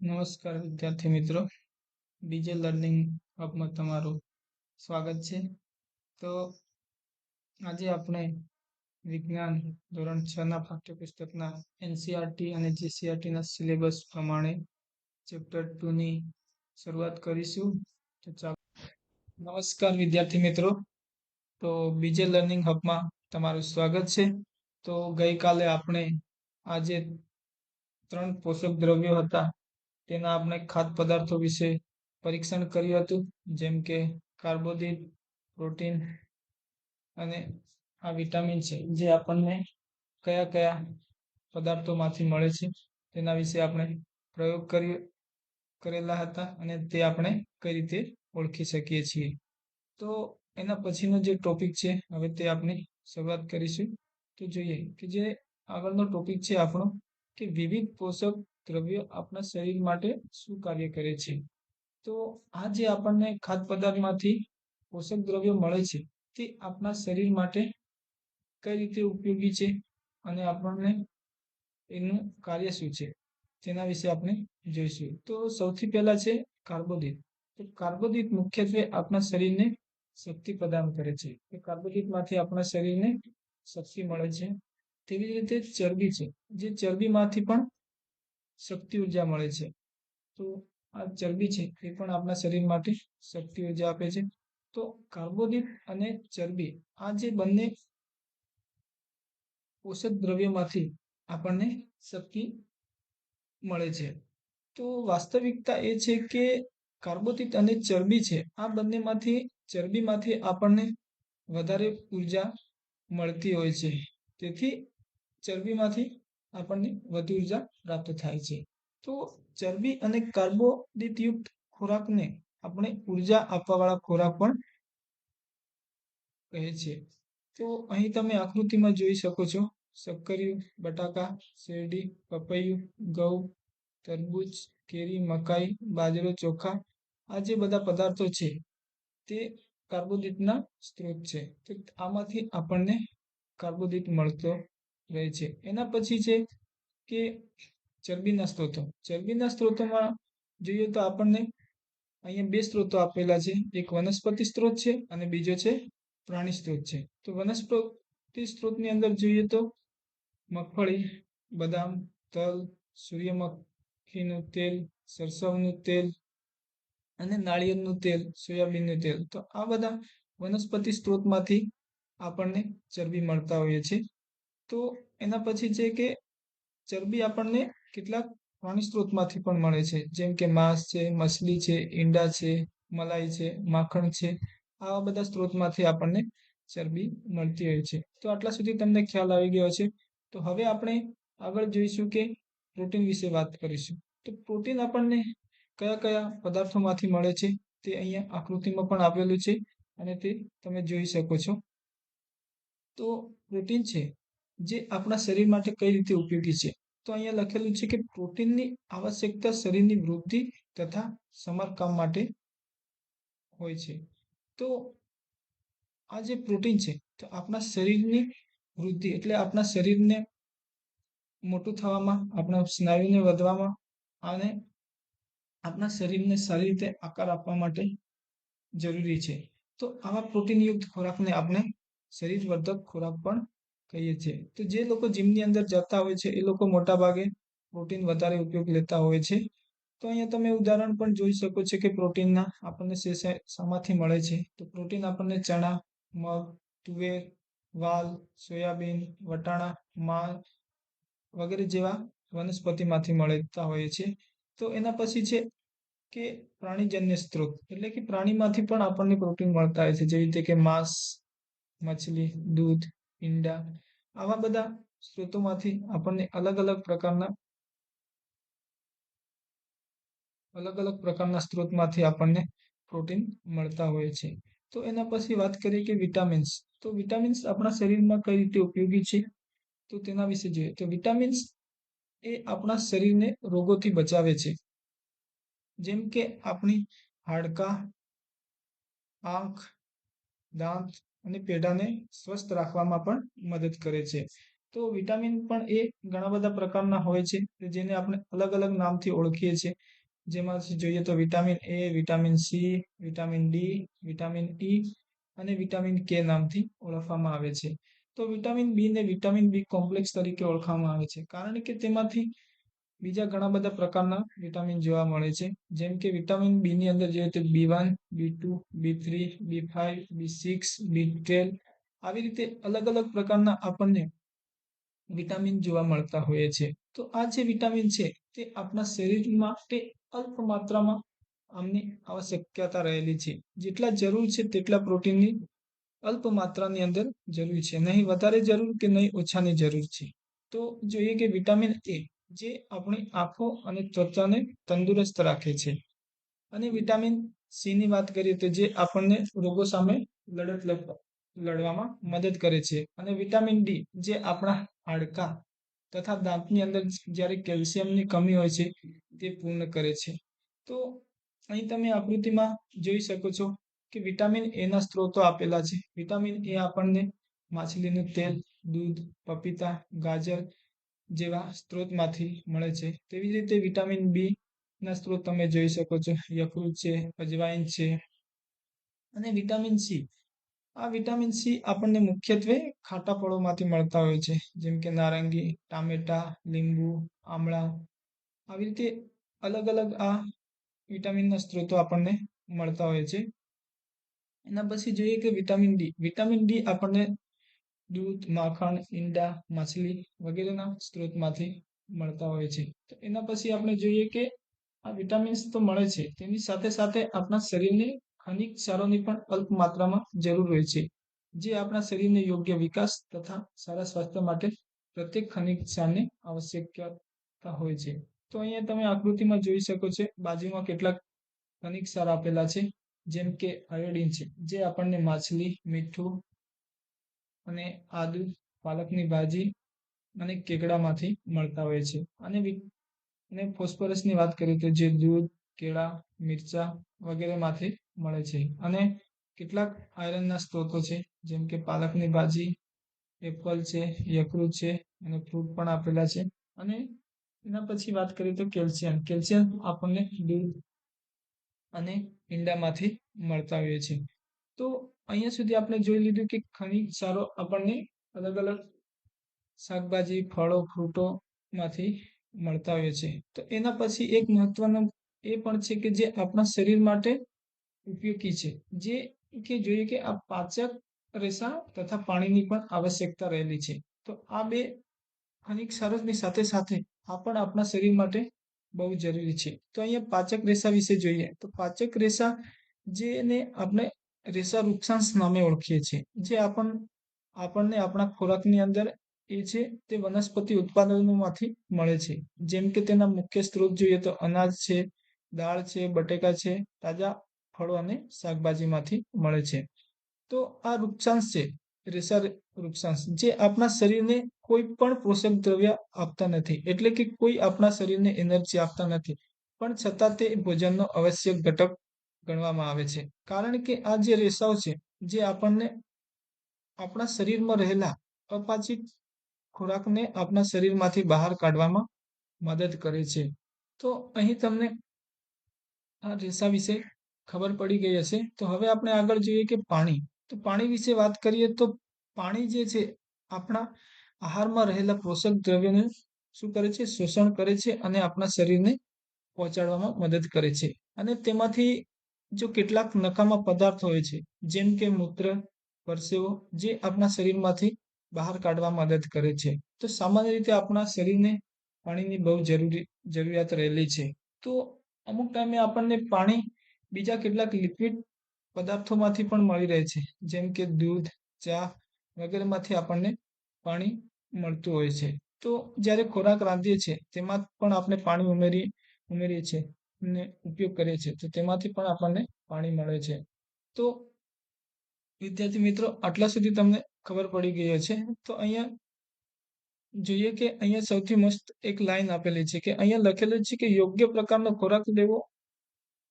નમસ્કાર વિદ્યાર્થી મિત્રો, બીજે લર્નિંગ હબમાં તમારું સ્વાગત છે. તો આજે આપણે વિજ્ઞાન ધોરણ 6 ના પાઠ્યપુસ્તકના એનસીઈઆરટી અને જીસીઈઆરટી ના સિલેબસ પ્રમાણે ચેપ્ટર 2 ની શરૂઆત કરીશું. તો ચાલો. નમસ્કાર વિદ્યાર્થી મિત્રો, તો બીજે લર્નિંગ હબમાં તમારું સ્વાગત છે. તો ગઈકાલે આપણે આજે 3 પોષક દ્રવ્યો હતા તેના આપણે ખાદ્ય પદાર્થો વિશે પરીક્ષણ કર્યું હતું, જેમ કે કાર્બોદિત, પ્રોટીન અને આ વિટામિન છે જે આપણને કયા કયા પદાર્થોમાંથી મળે છે તેના વિશે આપણે પ્રયોગ કરેલા હતા અને તે આપણે કઈ રીતે ઓળખી શકીએ છીએ. તો એના પછીનો જે ટોપિક છે હવે તે આપણે શરૂઆત કરીશું. તો જોઈએ કે જે આગળનો ટોપિક છે આપણો કે વિવિધ પોષક દ્રવ્યો આપણા શરીર માટે શું કાર્ય કરે છે. તો આ જે આપણને ખાદ્ય પદાર્થમાંથી પોષક દ્રવ્યો મળે છે તે આપણા શરીર માટે કઈ રીતે ઉપયોગી છે અને આપણને એનું કાર્ય શું છે તેના વિશે આપણે જોઈશું. તો સૌથી પહેલા છે કાર્બોદિત. તો કાર્બોદિત મુખ્યત્વે આપણા શરીરને શક્તિ પ્રદાન કરે છે. તો કાર્બોદિતમાંથી આપણા શરીરને શક્તિ મળે છે. તેવી જ રીતે ચરબી છે, જે ચરબીમાંથી પણ શક્તિ ઉર્જા મળે છે. તો આ ચરબી છે એ પણ આપણા શરીર માટે શક્તિ ઉર્જા આપે છે. તો કાર્બોદિત અને ચરબી આ જે બંને પોષક દ્રવ્યોમાંથી આપણને શક્તિ મળે છે. તો વાસ્તવિકતા એ છે કે કાર્બોદિત અને ચરબી છે આ બંનેમાંથી ચરબીમાંથી આપણને વધારે ઉર્જા મળતી હોય છે. તેથી ચરબીમાંથી આપણને વધુ ઉર્જા પ્રાપ્ત થાય છે. તો ચરબી અને કાર્બોદિત યુક્ત ખોરાકને આપણે ઉર્જા આપવાવાળા ખોરાક પણ કહે છે. તો અહીં તમે આકૃતિમાં જોઈ શકો છો શક્કરિયું, બટાકા, શેરડી, પપૈયું, ઘઉં, તરબૂચ, કેરી, મકાઈ, બાજરો, ચોખા આ જે બધા પદાર્થો છે તે કાર્બોદિતના સ્ત્રોત છે. તો આમાંથી આપણને કાર્બોદિત મળતો રહે છે. એના પછી છે કે ચરબીના સ્ત્રોતો. ચરબીના સ્ત્રોતોમાં જોઈએ તો આપણને અહીંયા 2 સ્ત્રોતો આપેલા છે. એક વનસ્પતિ સ્ત્રોત છે અને બીજો છે પ્રાણી સ્ત્રોત છે. તો વનસ્પતિ સ્ત્રોતની અંદર જોઈએ તો મગફળી, બદામ, તલ, સૂર્યમુખીનું તેલ, સરસવનું તેલ અને નાળિયેરનું તેલ, સોયાબીનનું તેલ. તો આ બધા વનસ્પતિ સ્ત્રોતમાંથી આપણને ચરબી મળતા હોય છે. તો એના પછી છે કે ચરબી આપણને કેટલાક પ્રાણી સ્ત્રોતમાંથી પણ મળે છે, જેમ કે માંસ છે, મછલી છે, ઈંડા છે, મલાઈ છે, માખણ છે. આવા બધા સ્ત્રોતમાંથી આપણને ચરબી મળતી હોય છે. તો આટલા સુધી તમને ખ્યાલ આવી ગયો છે. તો હવે આપણે આગળ જોઈશું કે પ્રોટીન વિશે વાત કરીશું. તો પ્રોટીન આપણને કયા કયા પદાર્થોમાંથી મળે છે તે અહીંયા આકૃતિમાં પણ આપેલું છે અને તે તમે જોઈ શકો છો. તો પ્રોટીન છે જે આપણા શરીર માટે કઈ રીતે ઉપયોગી છે. તો અહીંયા લખેલું છે કે પ્રોટીનની આવશ્યકતા શરીરની વૃદ્ધિ તથા સમારકામ માટે હોય છે. તો આ જે પ્રોટીન છે તો આપણા શરીરની વૃદ્ધિ એટલે આપણા શરીરને મોટું થવામાં, આપણા સ્નાયુને વધવામાં અને આપણા શરીરને સારી રીતે આકાર આપવા માટે જરૂરી છે. તો આવા પ્રોટીનયુક્ત ખોરાકને આપણે શરીરવર્ધક ખોરાક પણ કહીએ છીએ. તો જે લોકો જીમની અંદર જતા હોય છે એ લોકો મોટા ભાગે પ્રોટીન વધારે ઉપયોગ લેતા હોય છે. તો અહીંયા તમે ઉદાહરણ પણ જોઈ શકો છો કે પ્રોટીનના આપણને શામાંથી મળે છે. તો પ્રોટીન આપણને ચણા, મગ, તુવેર, વાલ, સોયાબીન, વટાણા, વગેરે જેવા વનસ્પતિમાંથી મળતા હોય છે. તો એના પછી છે કે પ્રાણીજન્ય સ્ત્રોત એટલે કે પ્રાણીમાંથી પણ આપણને પ્રોટીન મળતા હોય છે, જેવી રીતે કે માંસ, મછલી, દૂધ, ઈંડા આવા બધા સ્ત્રોતોમાંથી આપણને અલગ અલગ પ્રકારના સ્ત્રોતમાંથી આપણને પ્રોટીન મળતા હોય છે. તો એના પછી વાત કરીએ કે વિટામિન્સ. તો વિટામિન્સ આપણા શરીરમાં કઈ રીતે ઉપયોગી છે તો તેના વિશે જોઈએ. તો વિટામિન્સ એ આપણા શરીરને રોગોથી બચાવે છે, જેમ કે આપણી હાડકાં, આંખ, દાંત અને પેઢાને સ્વસ્થ રાખવામાં પણ મદદ કરે છે. તો વિટામિન પણ એ ઘણા બધા પ્રકારના હોય છે જેને આપણે અલગ અલગ નામથી ઓળખીએ છીએ. જેમાંથી જોઈએ તો vitamin A, vitamin C, vitamin D, vitamin E અને વિટામિન કે નામથી ઓળખવામાં આવે છે. તો વિટામિન બી ને વિટામિન બી કોમ્પ્લેક્સ તરીકે ઓળખવામાં આવે છે કારણ કે તેમાંથી બીજા ઘણા બધા પ્રકારના વિટામિન જોવા મળે છે. જેમ કે વિટામિન બી ની અંદર જોઈએ તો બી1, બી2, બી3, બી5, બી6, બી12 આવી રીતે અલગ અલગ પ્રકારના આપણને વિટામિન જોવા મળતા હોય છે. તો આ જે વિટામિન છે તે આપણા શરીર માટે અલ્પ માત્રામાં આમની આવશ્યકતા રહેલી છે. જેટલા જરૂર છે તેટલા પ્રોટીનની અલ્પ માત્રાની અંદર જરૂર છે, નહીં વધારે જરૂર કે નહીં ઓછાની જરૂર છે. તો જોઈએ કે વિટામિન એ જે આપણી આંખો અને ત્વચાને તંદુરસ્ત રાખે છે. અને વિટામિન સી ની વાત કરીએ તો જે આપણને રોગો સામે લડવામાં મદદ કરે છે. અને વિટામિન ડી જે આપણા હાડકાં તથા દાંતની અંદર જ્યારે કેલ્શિયમની કમી હોય છે તે પૂર્ણ કરે છે. તો અહીં તમે આકૃતિમાં જોઈ શકો છો કે વિટામિન એ ના સ્ત્રોતો આપેલા છે. વિટામિન એ આપણને માછલીનું તેલ, દૂધ, પપીતા, ગાજર જેવા સ્ત્રોતમાંથી મળે છે. તેવી જ રીતે વિટામિન બી ના સ્ત્રોત તમે જોઈ શકો છો, યકૃત છે, અજવાઈન છે. અને વિટામિન સી, આ વિટામિન સી આપણને મુખ્યત્વે ખાટા ફળોમાંથી મળતા હોય છે. જેમ કે નારંગી, ટામેટા, લીંબુ, આમળા આવી રીતે અલગ અલગ આ વિટામિનના સ્ત્રોતો આપણને મળતા હોય છે. એના પછી જોઈએ કે વિટામિન ડી. વિટામિન ડી આપણને દૂધ, માખણ, ઈંડા, માછલી વગેરેના સ્ત્રોતમાંથી મળતા હોય છે. તો એના પછી આપણે જોઈએ કે આ વિટામિન્સ તો મળે છે, તેની સાથે સાથે આપણા શરીરને ખનિજ ક્ષારોની પણ અલ્પ માત્રામાં જરૂર હોય છે, જે આપણા શરીરને યોગ્ય વિકાસ તથા સારા સ્વાસ્થ્ય માટે પ્રત્યેક ખનિજ ક્ષારની આવશ્યકતા હોય છે. તો અહીંયા તમે આકૃતિમાં જોઈ શકો છો, બાજુમાં કેટલાક ખનિજ ક્ષાર આપેલા છે. જેમ કે આયોડીન છે, જે આપણને માછલી, મીઠું અને આદુ, પાલકની ભાજી અને કેકડામાંથી મળતા હોય છે. અને ફોસ્ફરસની વાત કરીએ તો જે દૂધ, કેળા, મિરચા વગેરેમાંથી મળે છે. અને કેટલાક આયરનના સ્ત્રોતો છે, જેમ કે પાલકની ભાજી, એપલ છે, યકૃત છે અને ફ્રૂટ પણ આપેલા છે. અને એના પછી વાત કરીએ તો કેલ્શિયમ. કેલ્શિયમ આપણને દૂધ અને ઈંડામાંથી મળતા હોય છે. તો અહીંયા સુધી આપણે જોઈ લીધું કે ખનિજ ક્ષારો આપણને અલગ અલગ શાકભાજી, ફળો, ફ્રૂટોમાંથી મળતા હોય છે. તો એના પછી એક મહત્વનું એ પણ છે કે જે આપણા શરીર માટે ઉપયોગી છે, જે કે જોઈએ કે આ પાચક રેસા તથા પાણીની પણ આવશ્યકતા રહેલી છે. તો આ બે ખનિજ ક્ષારોની સાથે સાથે આ પણ આપણા શરીર માટે બહુ જરૂરી છે. તો અહીંયા પાચક રેસા વિશે જોઈએ તો પાચક રેસા જેને આપણે રેસા વૃક્ષાંશ નામે ઓળખીએ છીએ, જે આપણને આપણા ખોરાકની અંદર એ છે તે વનસ્પતિ ઉત્પાદનોમાંથી મળે છે. જેમ કે તેના મુખ્ય સ્ત્રોત જોઈએ તો અનાજ છે, દાળ છે, બટેકા છે, તાજા ફળો અને શાકભાજીમાંથી મળે છે. તો આ વૃક્ષાંશ છે, રેસા વૃક્ષાંશ, જે આપણા શરીરને કોઈ પણ પોષક દ્રવ્ય આપતા નથી, એટલે કે કોઈ આપણા શરીરને એનર્જી આપતા નથી, પણ છતાં તે ભોજનનો આવશ્યક ઘટક ગણવામાં આવે છે. કારણ કે આ જે રેસાઓ છે, જે આપણને આપણા શરીરમાં રહેલા અપાચિત ખોરાકને આપણા શરીરમાંથી બહાર કાઢવામાં મદદ કરે છે. તો અહીં તમને આ રેસા વિશે ખબર પડી ગઈ હશે. તો હવે આપણે આગળ જોઈએ કે પાણી. તો પાણી વિશે વાત કરીએ તો પાણી જે છે આપણા આહારમાં રહેલા પોષક દ્રવ્યોને શું કરે છે, શોષણ કરે છે અને આપણા શરીરને પહોંચાડવામાં મદદ કરે છે. અને તેમાંથી જો કેટલાક નકામા પદાર્થ હોય છે, જેમ કે મૂત્ર, પરસેવો, જે આપણા શરીરમાંથી બહાર કાઢવામાં મદદ કરે છે. તો સામાન્ય રીતે આપણા શરીરને પાણીની બહુ જરૂરિયાત રહેલી છે. તો અમુક ટાઈમે આપણને પાણી બીજા કેટલાક લિક્વિડ પદાર્થોમાંથી પણ મળી રહે છે. જેમ કે દૂધ, ચા વગેરેમાંથી આપણને પાણી મળતું હોય છે. તો જ્યારે ખોરાક રાંધીએ છીએ તેમાં પણ આપણે પાણી ઉમેરીએ છીએ અને ઉપયોગ કરીએ છીએ, તો તેમાંથી પણ આપણને પાણી મળે છે. તો વિદ્યાર્થી મિત્રો, આટલા સુધી તમને ખબર પડી ગઈ હશે. તો અહીંયા જોઈએ કે અહીંયા સૌથી મસ્ત એક લાઈન આપેલી છે કે અહીંયા લખેલું છે કે યોગ્ય પ્રકારનો ખોરાક લેવો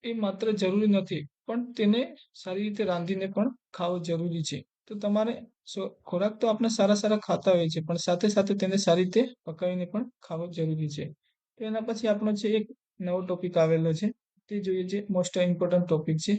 એ માત્ર જરૂરી નથી, પણ તેને સારી રીતે રાંધીને પણ ખાવો જરૂરી છે. તો તમારે ખોરાક તો આપણે સારા સારા ખાતા હોય છે, પણ સાથે સાથે તેને સારી રીતે પકાવીને પણ ખાવો જરૂરી છે. તો એના પછી આપણો છે એક નવો ટોપિક આવેલો છે, તે જોઈએ જે મોસ્ટ ઇમ્પોર્ટન્ટ ટોપિક છે.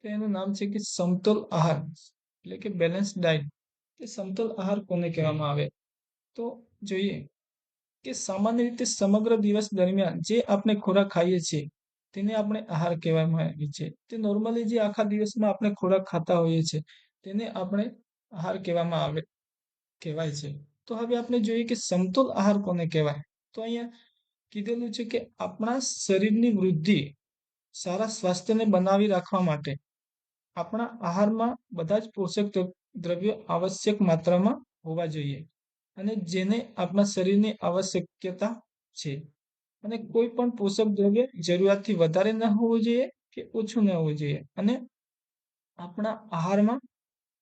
તો એનું નામ છે કે સમતોલ આહાર, એટલે કે બેલેન્સ ડાયટ. તે સમતોલ આહાર કોને કહેવામાં આવે? તો જોઈએ કે સામાન્ય રીતે સમગ્ર દિવસ દરમિયાન જે આપણે ખોરાક ખાઈએ છીએ તેને આપણે આહાર કહેવામાં આવે છે. તે નોર્મલી જે આખા દિવસમાં આપણે ખોરાક ખાતા હોઈએ છીએ તેને આપણે આહાર કહેવાય છે. તો હવે આપણે જોઈએ કે સમતોલ આહાર કોને કહેવાય? તો અહીંયા કીધેલું છે કે આપણા શરીરની વૃદ્ધિ, સારા સ્વાસ્થ્યને બનાવી રાખવા માટે આપણા આહારમાં બધા જ પોષક દ્રવ્યો આવશ્યક માત્રામાં હોવા જોઈએ, અને જેને આપણા શરીરની આવશ્યકતા છે. અને કોઈ પણ પોષક દ્રવ્ય જરૂરિયાતથી વધારે ન હોવું જોઈએ કે ઓછું ન હોવું જોઈએ. અને આપણા આહારમાં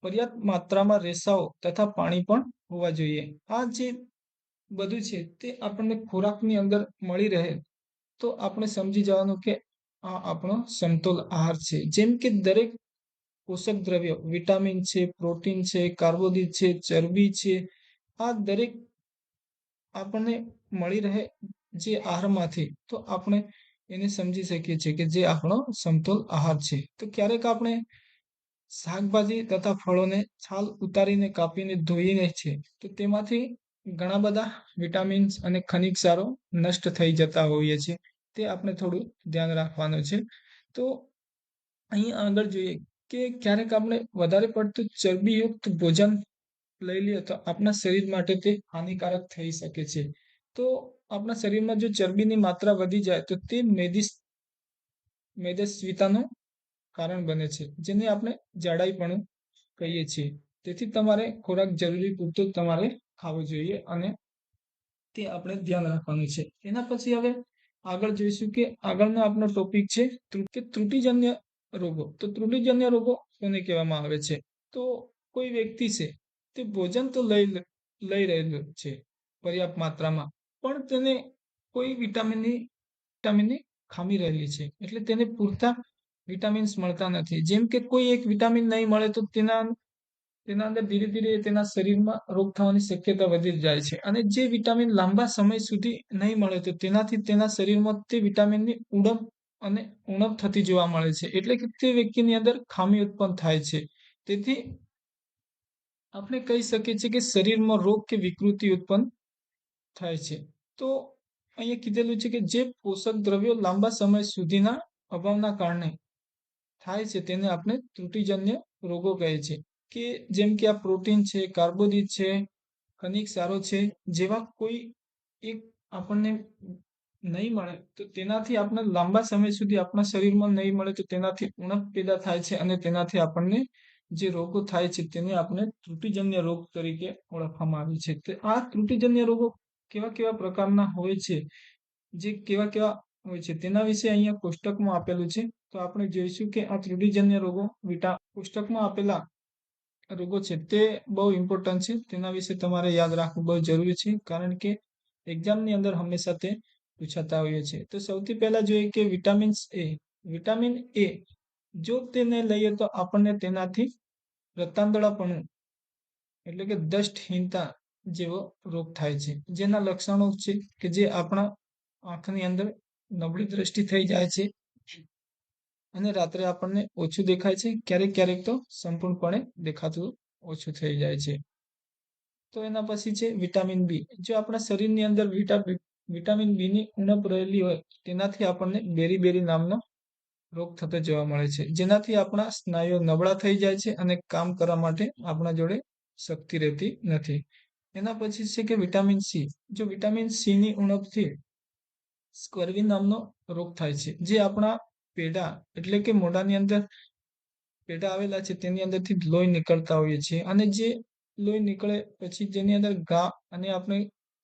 પર્યાપ્ત માત્રામાં રેસાઓ તથા પાણી પણ હોવા જોઈએ. આ જે બધું છે તે આપણને ખોરાકની અંદર મળી રહે તો આપણે સમજી જવાનું કે આ આપણો સમતોલ આહાર છે. જેમ કે દરેક પોષક દ્રવ્યો, વિટામિન છે, પ્રોટીન છે, કાર્બોદિત છે, ચરબી છે, આ દરેક આપણને મળી રહે જે આહારમાંથી, તો આપણે એને સમજી શકીએ છીએ કે જે આપણો સમતોલ આહાર છે. તો ક્યારેક આપણે શાકભાજી તથા ફળોને છાલ ઉતારીને કાપીને ધોઈને છે તો તેમાંથી ઘણા બધા વિટામિન્સ અને ખનિજ ક્ષારો નષ્ટ થઈ જતા હોઈએ છે. તે આપણે થોડું ધ્યાન રાખવાનું છે. તો અહીં આગળ જોઈએ કે ક્યારેક આપણે વધારે પડતું ચરબીયુક્ત ભોજન લઈ લઈએ તો આપણા શરીર માટે તે હાનિકારક થઈ શકે છે. તો આપણા શરીરમાં જો ચરબીની માત્રા વધી જાય તો તે મેદસ્વીતાનું કારણ બને છે, જેને આપણે જાડાઈપણું કહીએ છીએ. તેથી તમારે ખોરાક જરૂરી પૂરતો તમારે ખાવો જોઈએ અને તે આપણે ધ્યાન રાખવાનું છે. એના પછી હવે આગળ જોઈશું કે આગળનો આપણો ટોપિક છે કે ત્રુટિજન્ય રોગો. તો ત્રુટિજન્ય રોગો કોને કહેવામાં આવે છે? તો કોઈ વ્યક્તિ છે તે ભોજન તો લઈ રહેલો છે પર્યાપ્ત માત્રામાં, પણ તેને કોઈ વિટામિનની ખામી રહેલી છે, એટલે તેને પૂરતા વિટામિન્સ મળતા નથી. જેમ કે કોઈ એક વિટામિન નહીં મળે તો તેના અંદર ધીરે ધીરે તેના શરીરમાં રોગ થવાની શક્યતા વધી જાય છે. અને જે વિટામિન લાંબા સમય સુધી નહીં મળે તો તેનાથી તેના શરીરમાં તે વિટામિનની ઉણપ થતી જોવા મળે છે. એટલે કે તે વ્યક્તિની અંદર ખામી ઉત્પન્ન થાય છે. તેથી આપણે કહી શકીએ છીએ કે શરીરમાં રોગ કે વિકૃતિ ઉત્પન્ન થાય છે. તો અહીંયા કીધેલું છે કે જે પોષક દ્રવ્યો લાંબા સમય સુધીના અભાવના કારણે થાય છે તેને આપણે ત્રુટિજન્ય રોગો કહે છે. કે જેમ કે આ પ્રોટીન છે, કાર્બોદિત છે, ખનિજ ક્ષારો છે, જેવા કોઈ એક આપણને નહીં મળે તો તેનાથી આપણે લાંબા સમય સુધી આપણા શરીરમાં નહીં મળે તો તેનાથી ઉણપ પેદા થાય છે, અને તેનાથી આપણને જે રોગો થાય છે તેને આપણે ત્રુટિજન્ય રોગ તરીકે ઓળખવામાં આવે છે. તો આ ત્રુટિજન્ય રોગો કેવા કેવા પ્રકારના હોય છે, જે કેવા કેવા હોય છે તેના વિશે અહીંયા કોષ્ટકમાં આપેલું છે. તો આપણે જોઈશું કે આ ત્રુટિજન્ય રોગો કોષ્ટકમાં આપેલા રોગો છે તે બહુ ઇમ્પોર્ટન્ટ છે. તેના વિશે તમારે યાદ રાખવું બહુ જરૂરી છે, કારણ કે એક્ઝામની અંદર હંમેશા તે પૂછાતા હોય છે. તો સૌથી પહેલા જોઈએ કે વિટામિન એ જો તેને લઈએ તો આપણને તેનાથી રતાંતળાપણું એટલે કે દષ્ટહીનતા જેવો રોગ થાય છે. જેના લક્ષણો છે કે જે આપણા આંખની અંદર નબળી દ્રષ્ટિ થઈ જાય છે, અને રાત્રે આપણને ઓછું દેખાય છે, ક્યારેક ક્યારેક તો સંપૂર્ણપણે દેખાતું ઓછું થઈ જાય છે. તો એના પછી છે વિટામિન બી. જો આપણા શરીરની અંદર વિટામિન બી ની ઉણપ રહેલી હોય તેનાથી આપણને બેરી નામનો રોગ થતો જોવા મળે છે, જેનાથી આપણા સ્નાયુઓ નબળા થઈ જાય છે અને કામ કરવા માટે આપણા જોડે શક્તિ રહેતી નથી. એના પછી છે કે વિટામિન સી. જો વિટામિન સી ની ઉણપથી સ્કર્વી નામનો રોગ થાય છે, જે આપણા પેઢા એટલે કે મોઢાની અંદર પેઢા આવેલા છે તેની અંદરથી લોહી નીકળતા હોઈએ છીએ, અને જે લોહી નીકળે પછી જેની અંદર ઘા, અને આપણે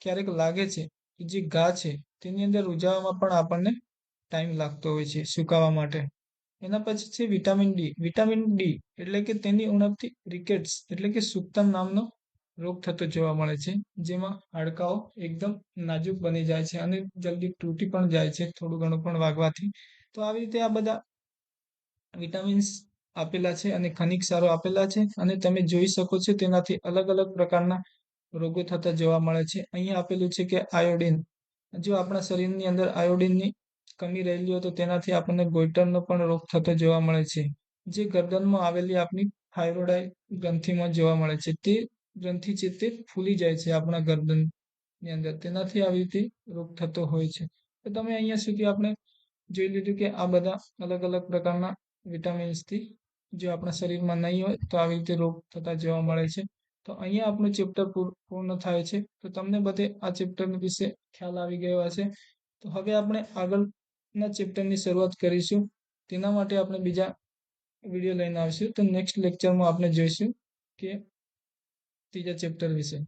ક્યારેક લાગે છે કે જે ઘા છે તેની અંદર રૂઝાવામાં પણ આપણને ટાઈમ લાગતો હોય છે સુકાવા માટે. એના પછી છે વિટામિન ડી. વિટામિન ડી એટલે કે તેની ઉણપથી રિકેટ્સ એટલે કે સુક્તન નામનો રોગ થતો જોવા મળે છે, જેમાં હાડકાઓ એકદમ નાજુક બની જાય છે અને જલ્દી તૂટી પણ જાય છે થોડું ઘણું પણ વાગવાથી. તો આવી રીતે આ બધા વિટામિન્સ આપેલા છે અને ખનિજ ક્ષારો આપેલા છે અને તમે જોઈ શકો છો તેનાથી અલગ અલગ પ્રકારના રોગો થતા જોવા મળે છે. અહીંયા આપેલું છે કે આયોડિન, જો આપણા શરીરની અંદર આયોડિનની કમી રહેલી હોય તો તેનાથી આપણને ગોઈટરનો પણ રોગ થતો જોવા મળે છે, જે ગરદનમાં આવેલી આપણી થાઇરોઇડ ગ્રંથિમાં જોવા મળે છે. તે ગ્રંથિ છે તે ફૂલી જાય છે આપણા ગરદનની અંદર, તેનાથી આવી રીતે રોગ થતો હોય છે. તો તમે અહીંયા સુધી આપણે જોઈ લીધું કે આ બધા અલગ અલગ પ્રકારના વિટામિન્સથી જો આપણા શરીરમાં નહીં હોય તો આવી રીતે રોગ થતા જોવા મળે છે. તો અહીંયા આપણું ચેપ્ટર પૂર્ણ થાય છે. તો તમને બધે આ ચેપ્ટર વિશે ખ્યાલ આવી ગયો હશે. તો હવે આપણે આગળના ચેપ્ટરની શરૂઆત કરીશું. તેના માટે આપણે બીજા વિડીયો લઈને આવીશું. તો નેક્સ્ટ લેક્ચરમાં આપણે જોઈશું કે ત્રીજા ચેપ્ટર વિશે.